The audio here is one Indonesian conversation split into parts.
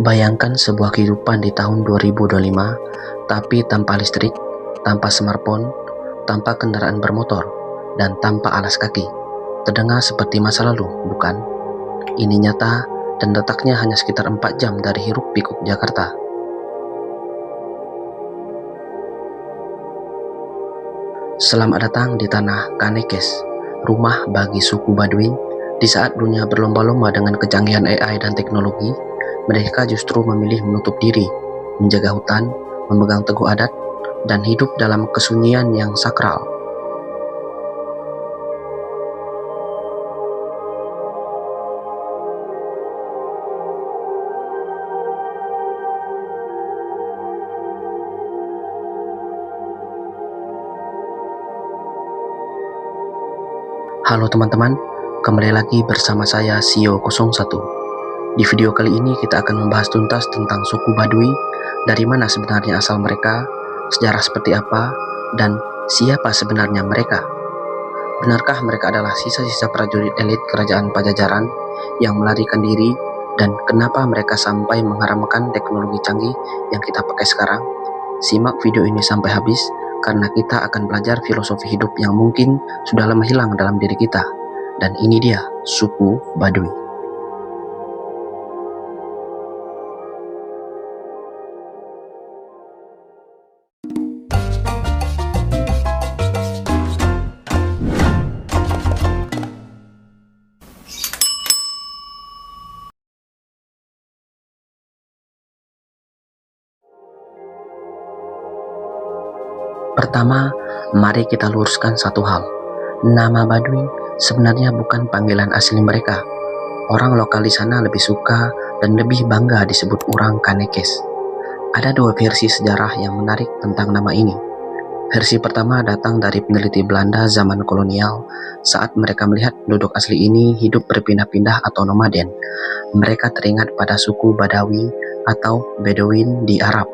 Bayangkan sebuah kehidupan di tahun 2025, tapi tanpa listrik, tanpa smartphone, tanpa kendaraan bermotor, dan tanpa alas kaki. Terdengar seperti masa lalu, bukan? Ini nyata, dan letaknya hanya sekitar 4 jam dari hiruk-pikuk Jakarta. Selamat datang di tanah Kanekes, rumah bagi suku Baduy. Di saat dunia berlomba-lomba dengan kecanggihan AI dan teknologi, mereka justru memilih menutup diri, menjaga hutan, memegang teguh adat, dan hidup dalam kesunyian yang sakral. Halo teman-teman, kembali lagi bersama saya Sio01. Di video kali ini kita akan membahas tuntas tentang suku Baduy, dari mana sebenarnya asal mereka, sejarah seperti apa, dan siapa sebenarnya mereka. Benarkah mereka adalah sisa-sisa prajurit elit kerajaan Pajajaran yang melarikan diri, dan kenapa mereka sampai mengharamkan teknologi canggih yang kita pakai sekarang? Simak video ini sampai habis, karena kita akan belajar filosofi hidup yang mungkin sudah lama hilang dalam diri kita. Dan ini dia, suku Baduy. Pertama, mari kita luruskan satu hal. Nama Baduy sebenarnya bukan panggilan asli mereka. Orang lokal di sana lebih suka dan lebih bangga disebut orang Kanekes. Ada dua versi sejarah yang menarik tentang nama ini. Versi pertama datang dari peneliti Belanda zaman kolonial. Saat mereka melihat penduduk asli ini hidup berpindah-pindah atau nomaden, mereka teringat pada suku Badawi atau Bedouin di Arab.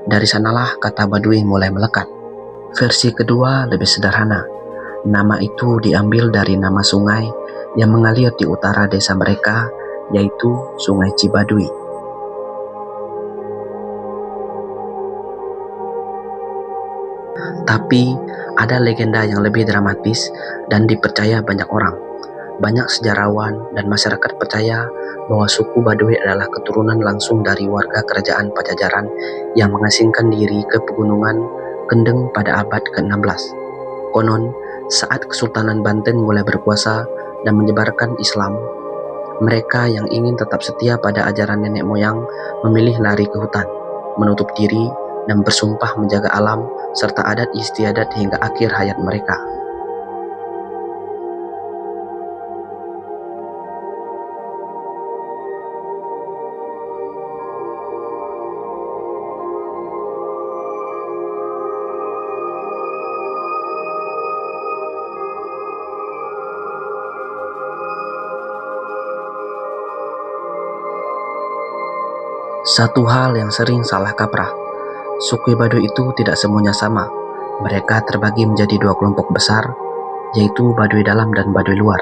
Dari sanalah kata Baduy mulai melekat. Versi kedua lebih sederhana. Nama itu diambil dari nama sungai yang mengalir di utara desa mereka, yaitu Sungai Cibaduy. Tapi ada legenda yang lebih dramatis dan dipercaya banyak orang. Banyak sejarawan dan masyarakat percaya bahwa suku Baduy adalah keturunan langsung dari warga kerajaan Pajajaran yang mengasingkan diri ke pegunungan Kendeng pada abad ke-16. Konon, saat Kesultanan Banten mulai berkuasa dan menyebarkan Islam, mereka yang ingin tetap setia pada ajaran nenek moyang memilih lari ke hutan, menutup diri, dan bersumpah menjaga alam serta adat istiadat hingga akhir hayat mereka. Satu hal yang sering salah kaprah, suku Baduy itu tidak semuanya sama. Mereka terbagi menjadi dua kelompok besar, yaitu Baduy Dalam dan Baduy Luar.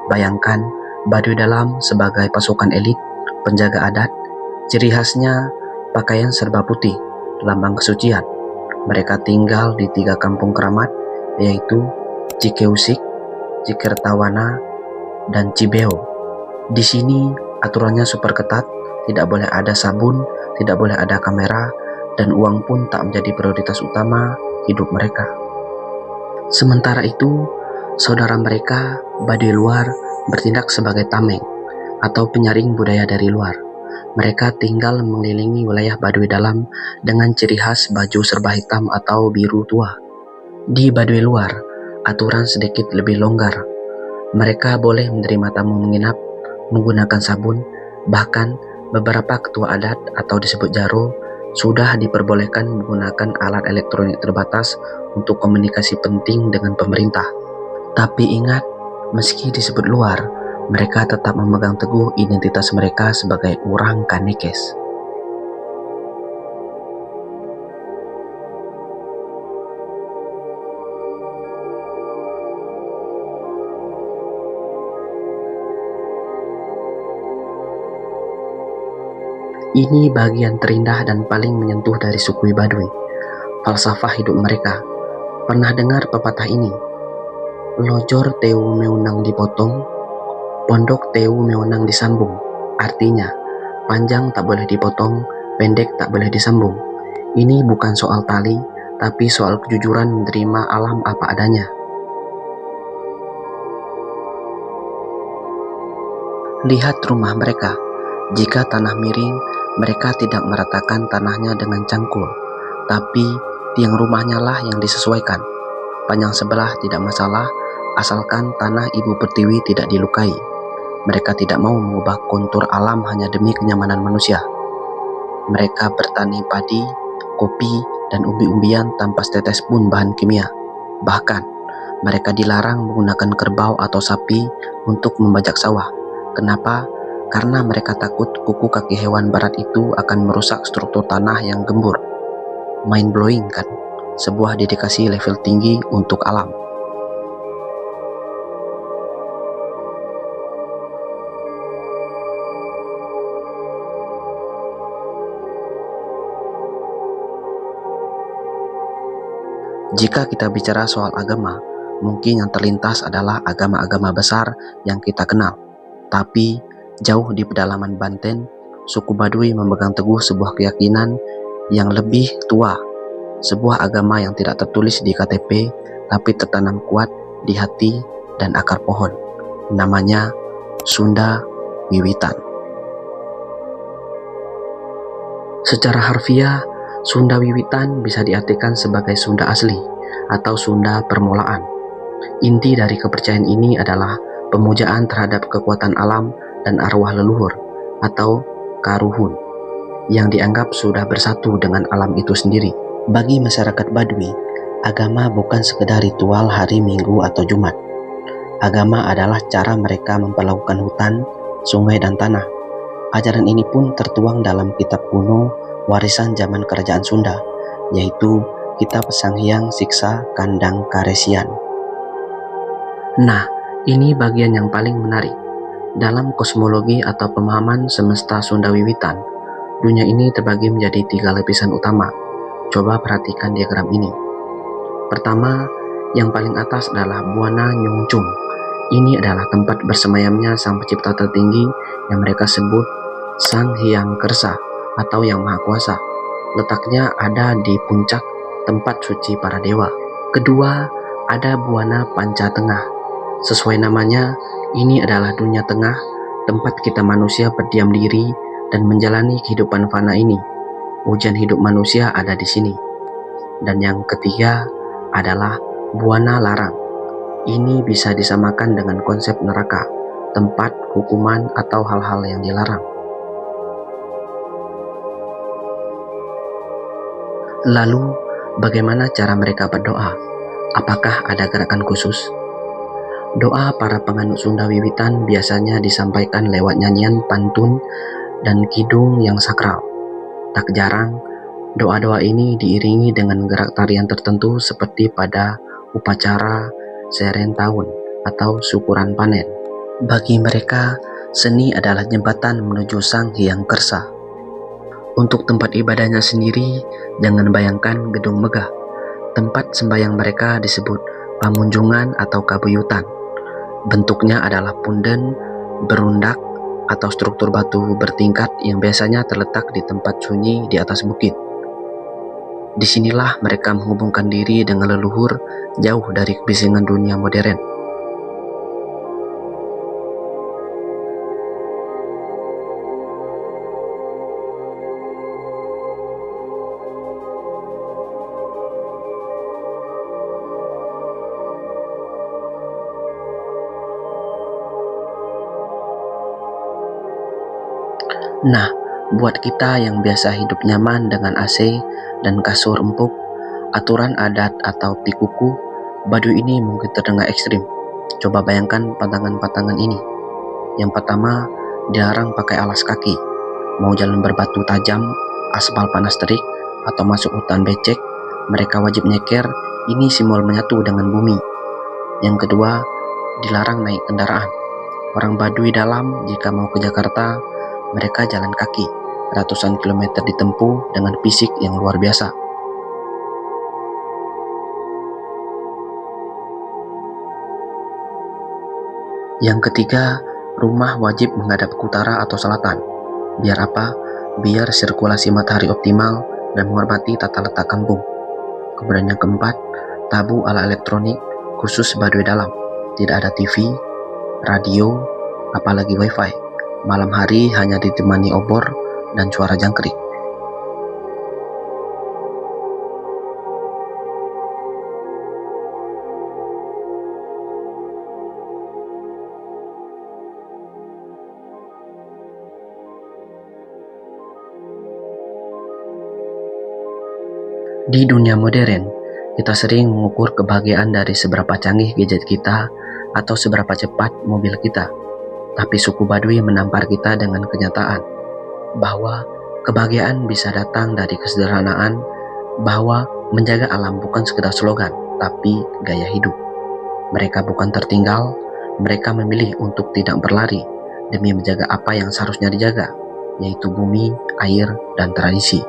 Bayangkan, Baduy Dalam sebagai pasukan elit, penjaga adat, ciri khasnya pakaian serba putih, lambang kesucian. Mereka tinggal di 3 kampung keramat, yaitu Cikeusik, Cikertawana, dan Cibeo. Di sini aturannya super ketat. Tidak boleh ada sabun, tidak boleh ada kamera, dan uang pun tak menjadi prioritas utama hidup mereka. Sementara itu, saudara mereka, Baduy Luar, bertindak sebagai tameng atau penyaring budaya dari luar. Mereka tinggal mengelilingi wilayah Baduy Dalam dengan ciri khas baju serba hitam atau biru tua. Di Baduy Luar, aturan sedikit lebih longgar. Mereka boleh menerima tamu menginap, menggunakan sabun, bahkan beberapa ketua adat atau disebut jaro sudah diperbolehkan menggunakan alat elektronik terbatas untuk komunikasi penting dengan pemerintah. Tapi ingat, meski disebut luar, mereka tetap memegang teguh identitas mereka sebagai orang Kanekes. Ini bagian terindah dan paling menyentuh dari suku Baduy, falsafah hidup mereka. Pernah dengar pepatah ini? Lojor teu meunang dipotong, pondok teu meunang disambung. Artinya, panjang tak boleh dipotong, pendek tak boleh disambung. Ini bukan soal tali, tapi soal kejujuran menerima alam apa adanya. Lihat rumah mereka. Jika tanah miring, mereka tidak meratakan tanahnya dengan cangkul, tapi tiang rumahnya lah yang disesuaikan. Panjang sebelah tidak masalah, asalkan tanah ibu pertiwi tidak dilukai. Mereka tidak mau mengubah kontur alam hanya demi kenyamanan manusia. Mereka bertani padi, kopi, dan umbi-umbian tanpa setetes pun bahan kimia. Bahkan, mereka dilarang menggunakan kerbau atau sapi untuk membajak sawah. Kenapa? Karena mereka takut kuku kaki hewan barat itu akan merusak struktur tanah yang gembur. Mind blowing kan? Sebuah dedikasi level tinggi untuk alam. Jika kita bicara soal agama, mungkin yang terlintas adalah agama-agama besar yang kita kenal. Tapi, jauh di pedalaman Banten, suku Baduy memegang teguh sebuah keyakinan yang lebih tua. Sebuah agama yang tidak tertulis di KTP, tapi tertanam kuat di hati dan akar pohon. Namanya Sunda Wiwitan. Secara harfiah, Sunda Wiwitan bisa diartikan sebagai Sunda asli atau Sunda permulaan. Inti dari kepercayaan ini adalah pemujaan terhadap kekuatan alam dan arwah leluhur atau karuhun yang dianggap sudah bersatu dengan alam itu sendiri. Bagi masyarakat Baduy, agama bukan sekedar ritual hari Minggu atau Jumat. Agama adalah cara mereka memperlakukan hutan, sungai, dan tanah. Ajaran ini pun tertuang dalam kitab kuno warisan zaman kerajaan Sunda, yaitu Kitab Sanghyang Siksa Kandang Karesian. Nah, ini bagian yang paling menarik. Dalam kosmologi atau pemahaman semesta Sunda Wiwitan, dunia ini terbagi menjadi 3 lapisan utama. Coba perhatikan diagram ini. Pertama, yang paling atas adalah Buana Nyongcung. Ini adalah tempat bersemayamnya sang pencipta tertinggi yang mereka sebut Sang Hyang Kersa atau Yang Maha Kuasa. Letaknya ada di puncak tempat suci para dewa. Kedua, ada Buana Panca Tengah. Sesuai namanya, ini adalah dunia tengah, tempat kita manusia berdiam diri dan menjalani kehidupan fana ini. Ujian hidup manusia ada di sini. Dan yang ketiga adalah Buana Larang. Ini bisa disamakan dengan konsep neraka, tempat hukuman atau hal-hal yang dilarang. Lalu, bagaimana cara mereka berdoa? Apakah ada gerakan khusus? Doa para penganut Sunda Wiwitan biasanya disampaikan lewat nyanyian pantun dan kidung yang sakral. Tak jarang, doa-doa ini diiringi dengan gerak tarian tertentu seperti pada upacara seren tahun atau syukuran panen. Bagi mereka, seni adalah jembatan menuju Sang Hyang Kersa. Untuk tempat ibadahnya sendiri, jangan bayangkan gedung megah. Tempat sembahyang mereka disebut pamunjungan atau kabuyutan. Bentuknya adalah punden, berundak, atau struktur batu bertingkat yang biasanya terletak di tempat sunyi di atas bukit. Disinilah mereka menghubungkan diri dengan leluhur jauh dari kebisingan dunia modern. Nah, buat kita yang biasa hidup nyaman dengan AC dan kasur empuk, aturan adat atau pikuku, Baduy ini mungkin terdengar ekstrim. Coba bayangkan pantangan-pantangan ini. Yang pertama, dilarang pakai alas kaki. Mau jalan berbatu tajam, aspal panas terik, atau masuk hutan becek, mereka wajib nyeker. Ini simbol menyatu dengan bumi. Yang kedua, dilarang naik kendaraan. Orang Baduy dalam jika mau ke Jakarta, mereka jalan kaki. ratusan kilometer ditempuh dengan fisik yang luar biasa. Yang ketiga, rumah wajib menghadap ke utara atau selatan. Biar apa? Biar sirkulasi matahari optimal dan menghormati tata letak kampung. Kemudian yang keempat, tabu ala elektronik khusus Baduy dalam. Tidak ada TV, radio, apalagi wifi. Malam hari hanya ditemani obor dan suara jangkrik. Di dunia modern, kita sering mengukur kebahagiaan dari seberapa canggih gadget kita atau seberapa cepat mobil kita. Tapi suku Baduy menampar kita dengan kenyataan bahwa kebahagiaan bisa datang dari kesederhanaan, bahwa menjaga alam bukan sekedar slogan, tapi gaya hidup. Mereka bukan tertinggal, mereka memilih untuk tidak berlari demi menjaga apa yang seharusnya dijaga, yaitu bumi, air, dan tradisi.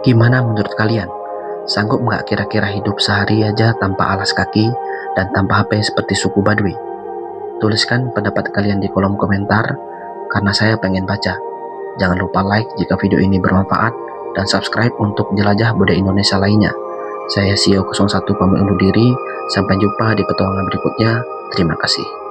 Gimana menurut kalian? Sanggup nggak kira-kira hidup sehari aja tanpa alas kaki dan tanpa HP seperti suku Baduy? Tuliskan pendapat kalian di kolom komentar, karena saya pengen baca. Jangan lupa like jika video ini bermanfaat, dan subscribe untuk jelajah budaya Indonesia lainnya. Saya Sio01 pamit undur diri, sampai jumpa di petualangan berikutnya. Terima kasih.